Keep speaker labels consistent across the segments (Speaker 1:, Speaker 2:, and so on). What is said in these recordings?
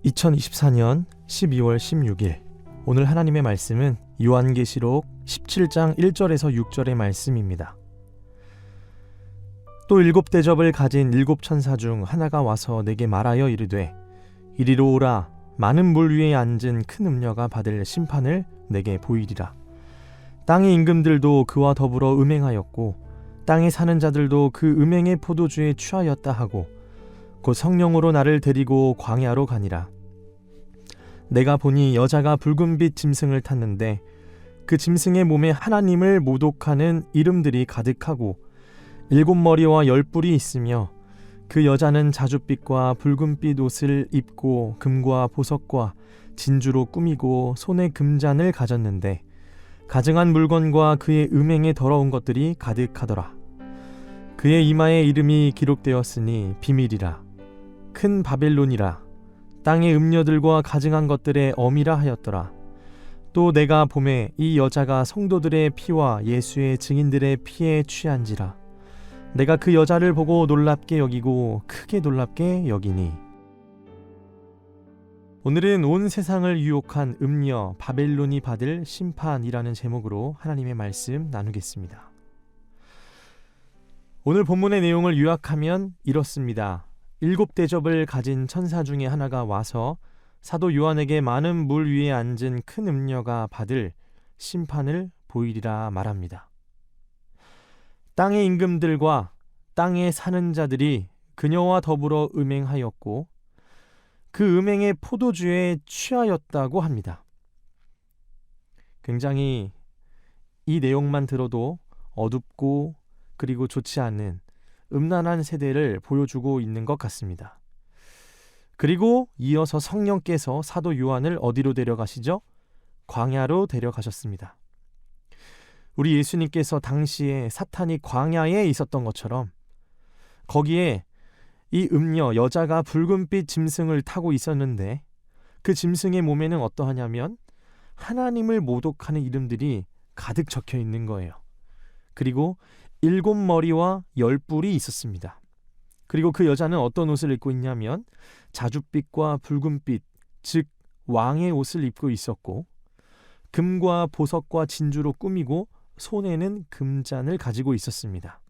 Speaker 1: 2024년 12월 16일 오늘 하나님의 말씀은 요한계시록 17장 1절에서 6절의 말씀입니다. 또 일곱 대접을 가진 일곱 천사 중 하나가 와서 내게 말하여 이르되 이리로 오라. 많은 물 위에 앉은 큰 음녀가 받을 심판을 내게 보이리라. 땅의 임금들도 그와 더불어 음행하였고 땅에 사는 자들도 그 음행의 포도주에 취하였다 하고 곧 성령으로 나를 데리고 광야로 가니라. 내가 보니 여자가 붉은빛 짐승을 탔는데 그 짐승의 몸에 하나님을 모독하는 이름들이 가득하고 일곱 머리와 열 뿔이 있으며 그 여자는 자줏빛과 붉은빛 옷을 입고 금과 보석과 진주로 꾸미고 손에 금잔을 가졌는데 가증한 물건과 그의 음행에 더러운 것들이 가득하더라. 그의 이마에 이름이 기록되었으니 비밀이라. 큰 바벨론이라. 땅의 음녀들과 가증한 것들의 어미라 하였더라. 또 내가 보매 이 여자가 성도들의 피와 예수의 증인들의 피에 취한지라. 내가 그 여자를 보고 놀랍게 여기고 크게 놀랍게 여기니. 오늘은 온 세상을 유혹한 음녀 바벨론이 받을 심판이라는 제목으로 하나님의 말씀 나누겠습니다. 오늘 본문의 내용을 요약하면 이렇습니다. 일곱 대접을 가진 천사 중에 하나가 와서 사도 요한에게 많은 물 위에 앉은 큰 음녀가 받을 심판을 보이리라 말합니다. 땅의 임금들과 땅에 사는 자들이 그녀와 더불어 음행하였고 그 음행의 포도주에 취하였다고 합니다. 굉장히 이 내용만 들어도 어둡고 그리고 좋지 않은 음란한 세대를 보여주고 있는 것 같습니다. 그리고 이어서 성령께서 사도 요한을 어디로 데려가시죠? 광야로 데려가셨습니다. 우리 예수님께서 당시에 사탄이 광야에 있었던 것처럼 거기에 이 음녀 여자가 붉은빛 짐승을 타고 있었는데 그 짐승의 몸에는 어떠하냐면 하나님을 모독하는 이름들이 가득 적혀 있는 거예요. 그리고 일곱 머리와 열 뿔이 있었습니다. 그리고 그 여자는 어떤 옷을 입고 있냐면 자줏빛과 붉은빛, 즉 왕의 옷을 입고 있었고 금과 보석과 진주로 꾸미고 손에는 금잔을 가지고 있었습니다.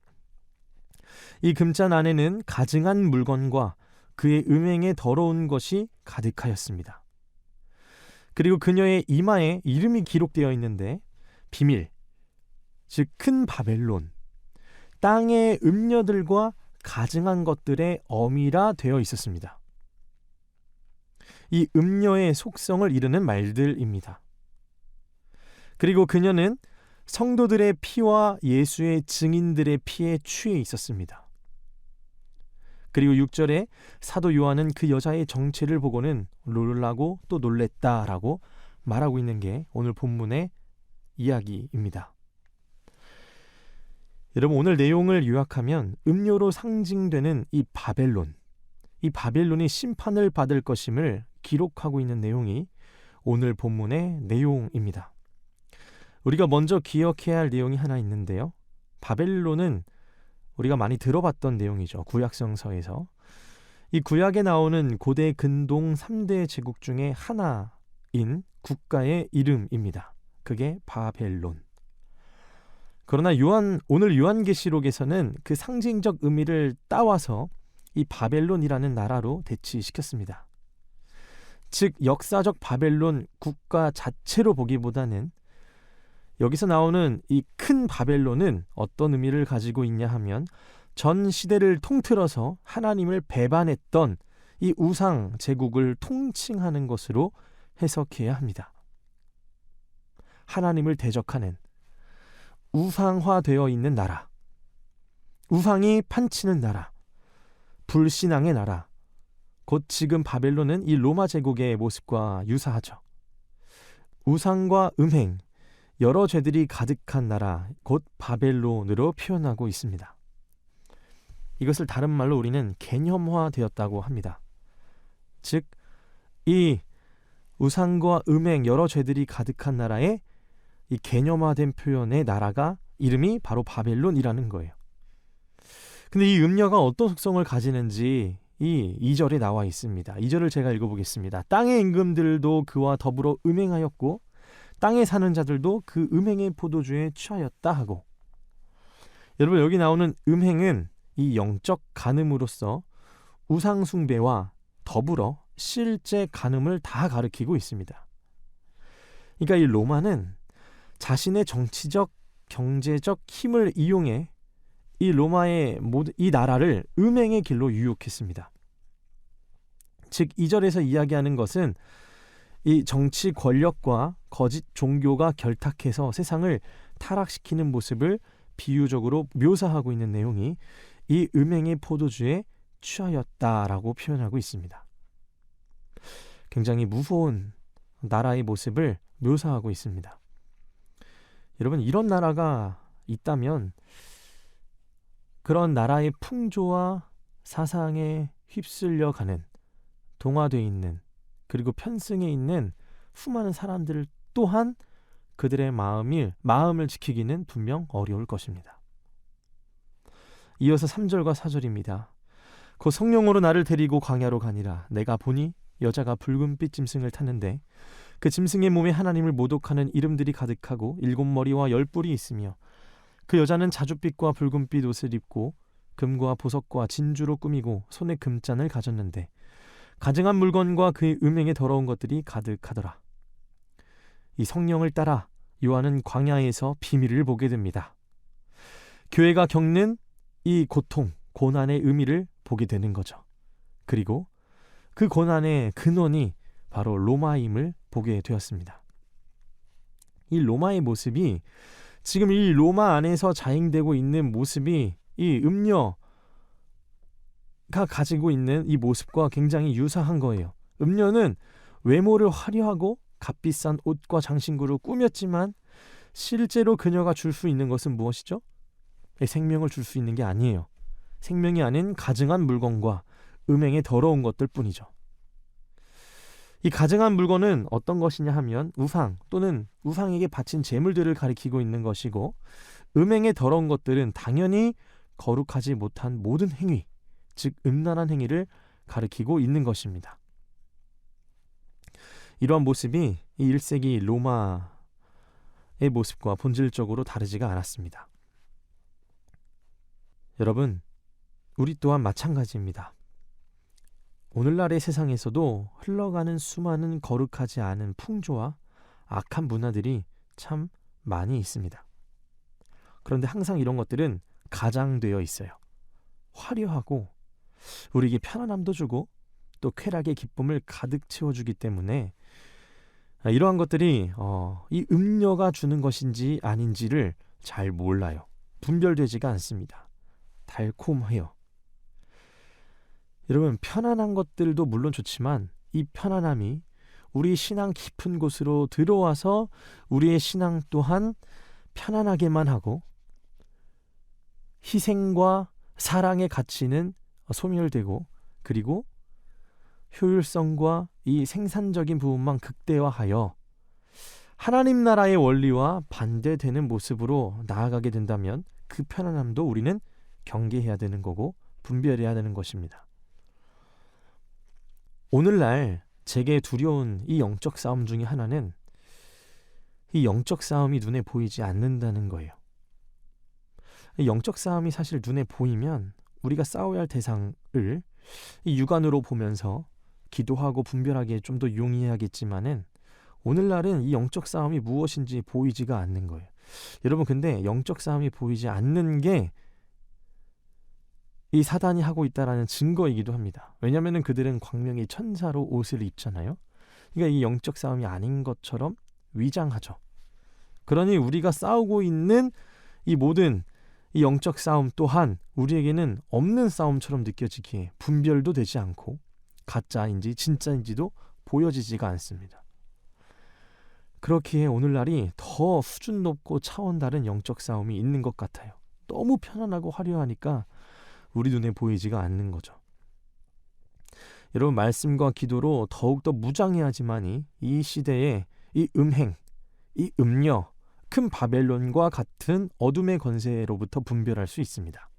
Speaker 1: 이 금잔 안에는 가증한 물건과 그의 음행에 더러운 것이 가득하였습니다. 그리고 그녀의 이마에 이름이 기록되어 있는데 비밀, 즉 큰 바벨론, 땅의 음녀들과 가증한 것들의 어미라 되어 있었습니다. 이 음녀의 속성을 이르는 말들입니다. 그리고 그녀는 성도들의 피와 예수의 증인들의 피에 취해 있었습니다. 그리고 6절에 사도 요한은 그 여자의 정체를 보고는 놀라고 또 놀랬다라고 말하고 있는 게 오늘 본문의 이야기입니다. 여러분, 오늘 내용을 요약하면 음료로 상징되는 이 바벨론이 심판을 받을 것임을 기록하고 있는 내용이 오늘 본문의 내용입니다. 우리가 먼저 기억해야 할 내용이 하나 있는데요. 바벨론은 우리가 많이 들어봤던 내용이죠. 구약성서에서. 이 구약에 나오는 고대 근동 3대 제국 중에 하나인 국가의 이름입니다. 그게 바벨론. 그러나 오늘 요한계시록에서는 그 상징적 의미를 따와서 이 바벨론이라는 나라로 대치시켰습니다. 즉 역사적 바벨론 국가 자체로 보기보다는 여기서 나오는 이 큰 바벨론은 어떤 의미를 가지고 있냐 하면 전 시대를 통틀어서 하나님을 배반했던 이 우상 제국을 통칭하는 것으로 해석해야 합니다. 하나님을 대적하는 우상화되어 있는 나라, 우상이 판치는 나라, 불신앙의 나라, 곧 지금 바벨론은 이 로마 제국의 모습과 유사하죠. 우상과 음행, 여러 죄들이 가득한 나라, 곧 바벨론으로 표현하고 있습니다. 이것을 다른 말로 우리는 개념화되었다고 합니다. 즉, 이 우상과 음행, 여러 죄들이 가득한 나라에 이 개념화된 표현의 나라가 이름이 바로 바벨론이라는 거예요. 근데 이 음녀가 어떤 속성을 가지는지 이 2절에 나와 있습니다. 2절을 제가 읽어보겠습니다. 땅의 임금들도 그와 더불어 음행하였고 땅에 사는 자들도 그 음행의 포도주에 취하였다 하고, 여러분 여기 나오는 음행은 이 영적 간음으로서 우상 숭배와 더불어 실제 간음을 다 가리키고 있습니다. 그러니까 이 로마는 자신의 정치적, 경제적 힘을 이용해 이 로마의 이 나라를 음행의 길로 유혹했습니다. 즉 2절에서 이야기하는 것은 이 정치 권력과 거짓 종교가 결탁해서 세상을 타락시키는 모습을 비유적으로 묘사하고 있는 내용이 이 음행의 포도주에 취하였다라고 표현하고 있습니다. 굉장히 무서운 나라의 모습을 묘사하고 있습니다. 여러분 이런 나라가 있다면 그런 나라의 풍조와 사상에 휩쓸려가는, 동화되어 있는, 그리고 편승해 있는 수많은 사람들 또한 그들의 마음을 지키기는 분명 어려울 것입니다. 이어서 3절과 4절입니다. 그 성령으로 나를 데리고 광야로 가니라. 내가 보니 여자가 붉은빛 짐승을 탔는데 그 짐승의 몸에 하나님을 모독하는 이름들이 가득하고 7머리와 10뿔이 있으며 그 여자는 자줏빛과 붉은빛 옷을 입고 금과 보석과 진주로 꾸미고 손에 금잔을 가졌는데 가증한 물건과 그의 음행에 더러운 것들이 가득하더라. 이 성령을 따라 요한은 광야에서 비밀을 보게 됩니다. 교회가 겪는 이 고통, 고난의 의미를 보게 되는 거죠. 그리고 그 고난의 근원이 바로 로마임을 보게 되었습니다. 이 로마의 모습이, 지금 이 로마 안에서 자행되고 있는 모습이 이 음녀가 가지고 있는 이 모습과 굉장히 유사한 거예요. 음녀는 외모를 화려하고 값비싼 옷과 장신구로 꾸몄지만 실제로 그녀가 줄 수 있는 것은 무엇이죠? 생명을 줄 수 있는 게 아니에요. 생명이 아닌 가증한 물건과 음행의 더러운 것들 뿐이죠. 이 가증한 물건은 어떤 것이냐 하면 우상 또는 우상에게 바친 제물들을 가리키고 있는 것이고, 음행의 더러운 것들은 당연히 거룩하지 못한 모든 행위, 즉 음란한 행위를 가리키고 있는 것입니다. 이러한 모습이 이 1세기 로마의 모습과 본질적으로 다르지가 않았습니다. 여러분, 우리 또한 마찬가지입니다. 오늘날의 세상에서도 흘러가는 수많은 거룩하지 않은 풍조와 악한 문화들이 참 많이 있습니다. 그런데 항상 이런 것들은 가장되어 있어요. 화려하고 우리에게 편안함도 주고 또 쾌락의 기쁨을 가득 채워주기 때문에 이러한 것들이 이 음녀가 주는 것인지 아닌지를 잘 몰라요. 분별되지가 않습니다. 달콤해요. 여러분, 편안한 것들도 물론 좋지만 이 편안함이 우리 신앙 깊은 곳으로 들어와서 우리의 신앙 또한 편안하게만 하고 희생과 사랑의 가치는 소멸되고, 그리고 효율성과 이 생산적인 부분만 극대화하여 하나님 나라의 원리와 반대되는 모습으로 나아가게 된다면 그 편안함도 우리는 경계해야 되는 거고 분별해야 되는 것입니다. 오늘날 제게 두려운 이 영적 싸움 중에 하나는 이 영적 싸움이 눈에 보이지 않는다는 거예요. 이 영적 싸움이 사실 눈에 보이면 우리가 싸워야 할 대상을 이 육안으로 보면서 기도하고 분별하기에 좀 더 용이하겠지만은 오늘날은 이 영적 싸움이 무엇인지 보이지가 않는 거예요. 여러분, 근데 영적 싸움이 보이지 않는 게 이 사단이 하고 있다라는 증거이기도 합니다. 왜냐하면 그들은 광명의 천사로 옷을 입잖아요. 그러니까 이 영적 싸움이 아닌 것처럼 위장하죠. 그러니 우리가 싸우고 있는 이 모든 이 영적 싸움 또한 우리에게는 없는 싸움처럼 느껴지기에 분별도 되지 않고 가짜인지 진짜인지도 보여지지가 않습니다. 그렇기에 오늘날이 더 수준 높고 차원 다른 영적 싸움이 있는 것 같아요. 너무 편안하고 화려하니까 우리 눈에 보이지가 않는 거죠. 여러분, 말씀과 기도로 더욱더 무장해야지만이 이 시대의 이 음행, 이 음녀, 큰 바벨론과 같은 어둠의 권세로부터 분별할 수 있습니다.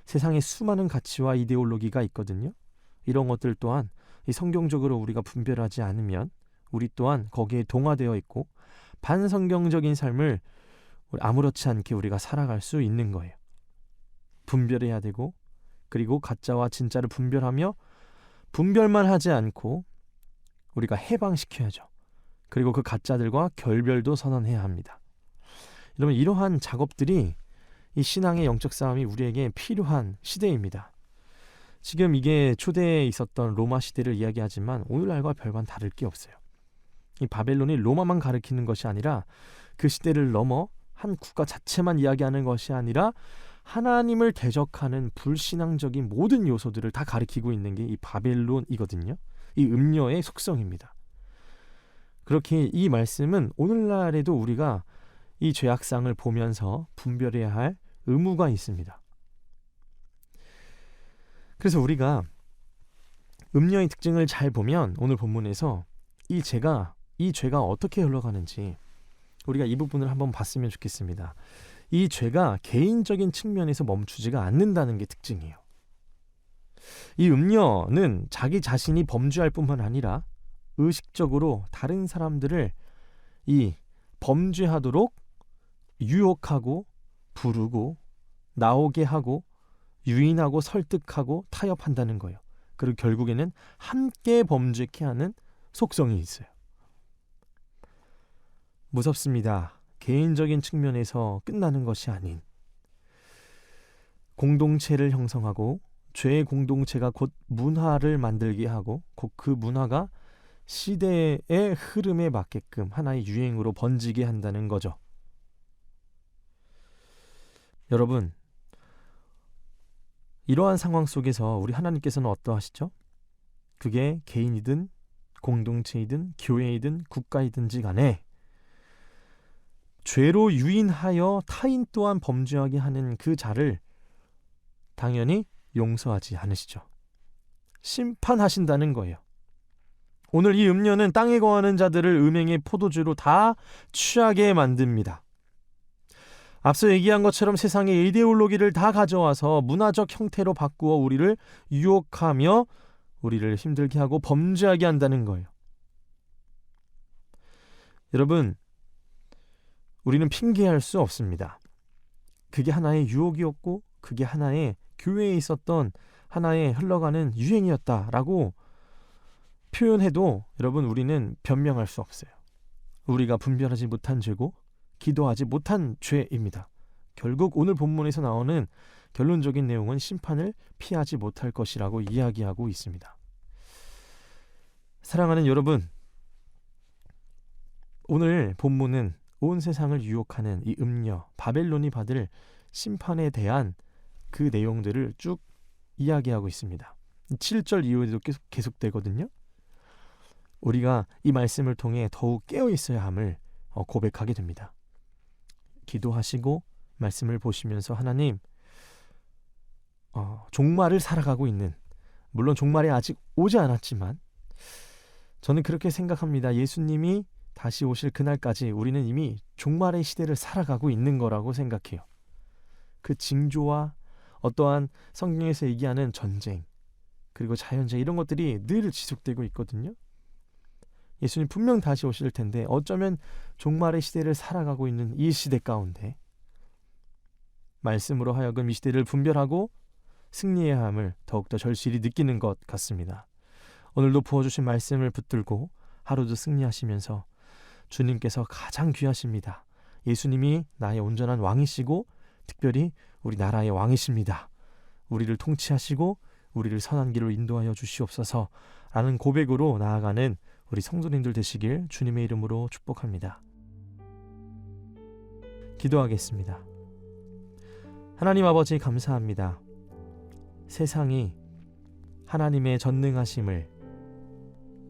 Speaker 1: 세상에 수많은 가치와 이데올로기가 있거든요. 이런 것들 또한 이 성경적으로 우리가 분별하지 않으면 우리 또한 거기에 동화되어 있고 반성경적인 삶을 아무렇지 않게 우리가 살아갈 수 있는 거예요. 분별해야 되고, 그리고 가짜와 진짜를 분별하며 분별만 하지 않고 우리가 해방시켜야죠. 그리고 그 가짜들과 결별도 선언해야 합니다. 여러분, 이러한 작업들이 이 신앙의 영적 싸움이 우리에게 필요한 시대입니다. 지금 이게 초대에 있었던 로마 시대를 이야기하지만 오늘날과 별반 다를 게 없어요. 이 바벨론이 로마만 가리키는 것이 아니라 그 시대를 넘어 한 국가 자체만 이야기하는 것이 아니라 하나님을 대적하는 불신앙적인 모든 요소들을 다 가리키고 있는 게 이 바벨론이거든요. 이 음녀의 속성입니다. 그렇게 이 말씀은 오늘날에도 우리가 이 죄악상을 보면서 분별해야 할 의무가 있습니다. 그래서 우리가 음녀의 특징을 잘 보면 오늘 본문에서 이 죄가 어떻게 흘러가는지 우리가 이 부분을 한번 봤으면 좋겠습니다. 이 죄가 개인적인 측면에서 멈추지가 않는다는 게 특징이에요. 이 음녀는 자기 자신이 범죄할 뿐만 아니라 의식적으로 다른 사람들을 이 범죄하도록 유혹하고 부르고 나오게 하고 유인하고 설득하고 타협한다는 거예요. 그리고 결국에는 함께 범죄케 하는 속성이 있어요. 무섭습니다. 개인적인 측면에서 끝나는 것이 아닌 공동체를 형성하고 죄의 공동체가 곧 문화를 만들게 하고 곧 그 문화가 시대의 흐름에 맞게끔 하나의 유행으로 번지게 한다는 거죠. 여러분, 이러한 상황 속에서 우리 하나님께서는 어떠하시죠? 그게 개인이든 공동체이든 교회이든 국가이든지 간에 죄로 유인하여 타인 또한 범죄하게 하는 그 자를 당연히 용서하지 않으시죠. 심판하신다는 거예요. 오늘 이 음녀는 땅에 거하는 자들을 음행의 포도주로 다 취하게 만듭니다. 앞서 얘기한 것처럼 세상의 이데올로기를 다 가져와서 문화적 형태로 바꾸어 우리를 유혹하며 우리를 힘들게 하고 범죄하게 한다는 거예요. 여러분, 우리는 핑계할 수 없습니다. 그게 하나의 유혹이었고 그게 하나의 교회에 있었던 하나의 흘러가는 유행이었다라고 표현해도 여러분, 우리는 변명할 수 없어요. 우리가 분별하지 못한 죄고 기도하지 못한 죄입니다. 결국 오늘 본문에서 나오는 결론적인 내용은 심판을 피하지 못할 것이라고 이야기하고 있습니다. 사랑하는 여러분, 오늘 본문은 온 세상을 유혹하는 이 음녀 바벨론이 받을 심판에 대한 그 내용들을 쭉 이야기하고 있습니다. 7절 이후에도 계속되거든요. 우리가 이 말씀을 통해 더욱 깨어 있어야 함을 고백하게 됩니다. 기도하시고 말씀을 보시면서 하나님, 종말을 살아가고 있는, 물론 종말이 아직 오지 않았지만 저는 그렇게 생각합니다. 예수님이 다시 오실 그날까지 우리는 이미 종말의 시대를 살아가고 있는 거라고 생각해요. 그 징조와 어떠한 성경에서 얘기하는 전쟁 그리고 자연재해 이런 것들이 늘 지속되고 있거든요. 예수님 분명 다시 오실 텐데 어쩌면 종말의 시대를 살아가고 있는 이 시대 가운데 말씀으로 하여금 이 시대를 분별하고 승리해야 함을 더욱더 절실히 느끼는 것 같습니다. 오늘도 부어주신 말씀을 붙들고 하루도 승리하시면서 주님께서 가장 귀하십니다. 예수님이 나의 온전한 왕이시고 특별히 우리 나라의 왕이십니다. 우리를 통치하시고 우리를 선한 길로 인도하여 주시옵소서 라는 고백으로 나아가는 우리 성도님들 되시길 주님의 이름으로 축복합니다. 기도하겠습니다. 하나님 아버지, 감사합니다. 세상이 하나님의 전능하심을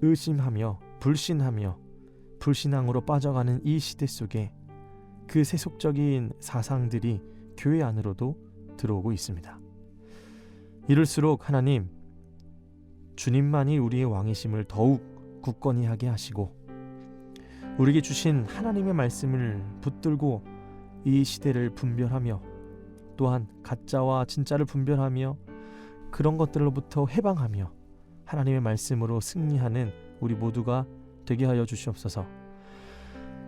Speaker 1: 의심하며 불신하며 불신앙으로 빠져가는 이 시대 속에 그 세속적인 사상들이 교회 안으로도 들어오고 있습니다. 이럴수록 하나님, 주님만이 우리의 왕이심을 더욱 굳건히 하게 하시고 우리에게 주신 하나님의 말씀을 붙들고 이 시대를 분별하며 또한 가짜와 진짜를 분별하며 그런 것들로부터 해방하며 하나님의 말씀으로 승리하는 우리 모두가 되게 하여 주시옵소서.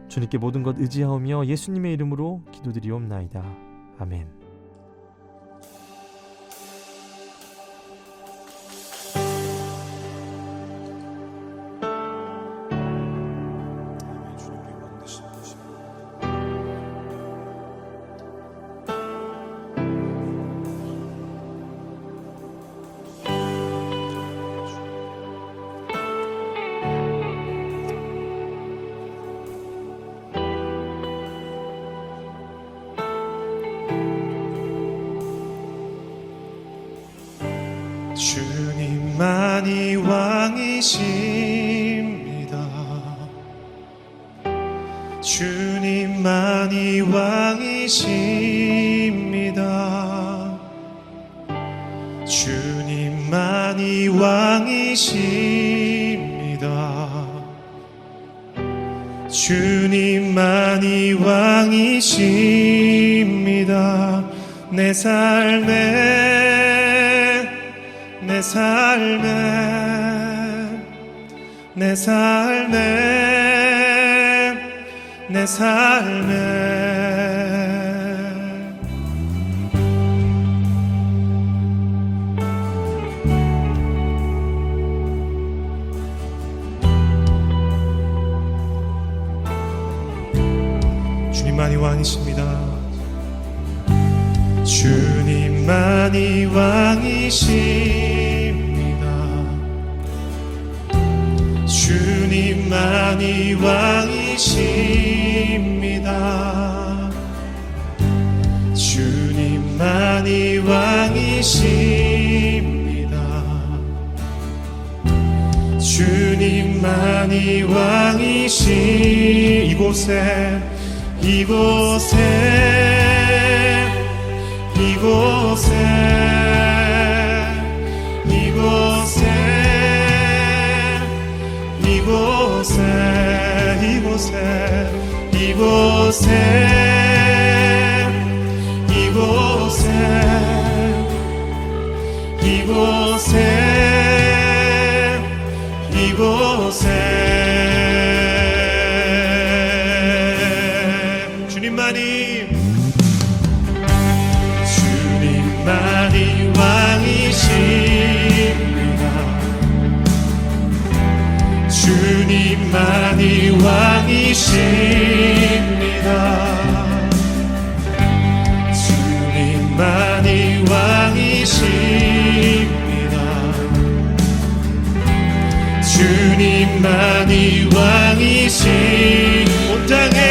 Speaker 1: 주님께 모든 것 의지하오며 예수님의 이름으로 기도드리옵나이다. 아멘.
Speaker 2: 주님만이 왕이십니다. 주님만이 왕이십니다. 주님만이 왕이십니다. 주님만이 왕이십니다. 내 삶에 내 삶에 주님만이 왕이십니다. 주님만이 왕이십니다. 주님만이 왕이십니다. 주님만이 왕이십니다. 주님만이 왕이시 이곳에 주님만이 왕이십니다. 주님만이 왕이십니다. 주님만이 왕이십니다. 주님만이 왕이시 온 땅에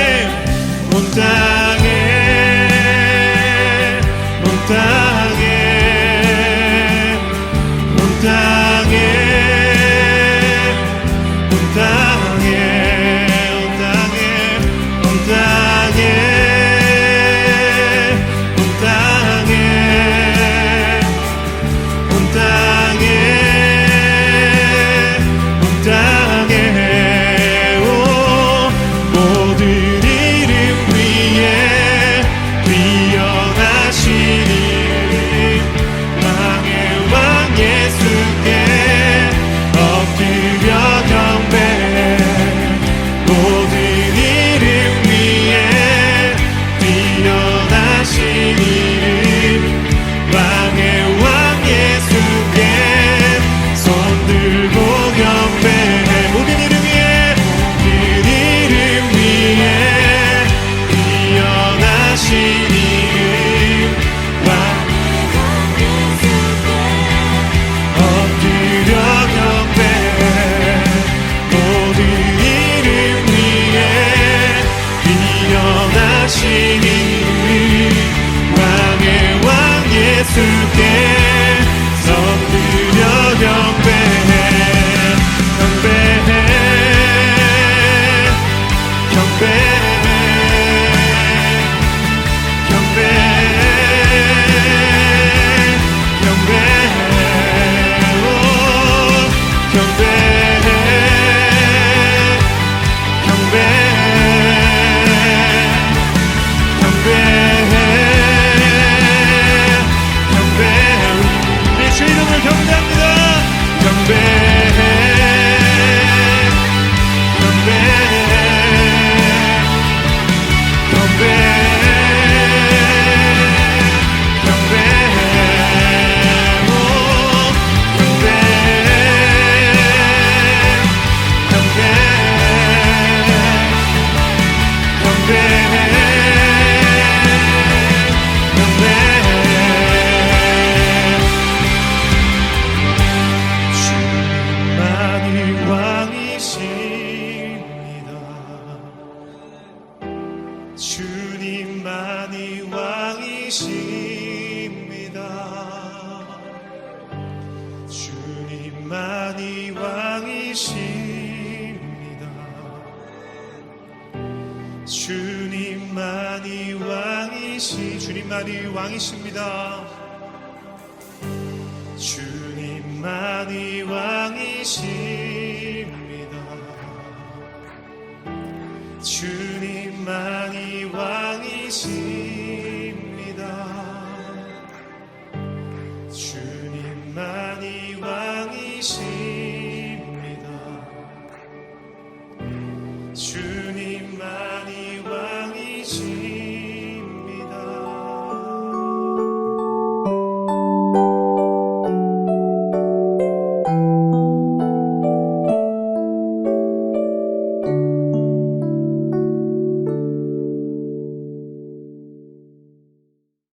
Speaker 2: 경배합니다. 경배 주님만이 왕이십니다. 주님만이 왕이십니다. 주님만이 왕이십니다. 주님만이 왕이십니다. 주님만이 왕이십니다. 주님만이 왕이십니다. 주님만이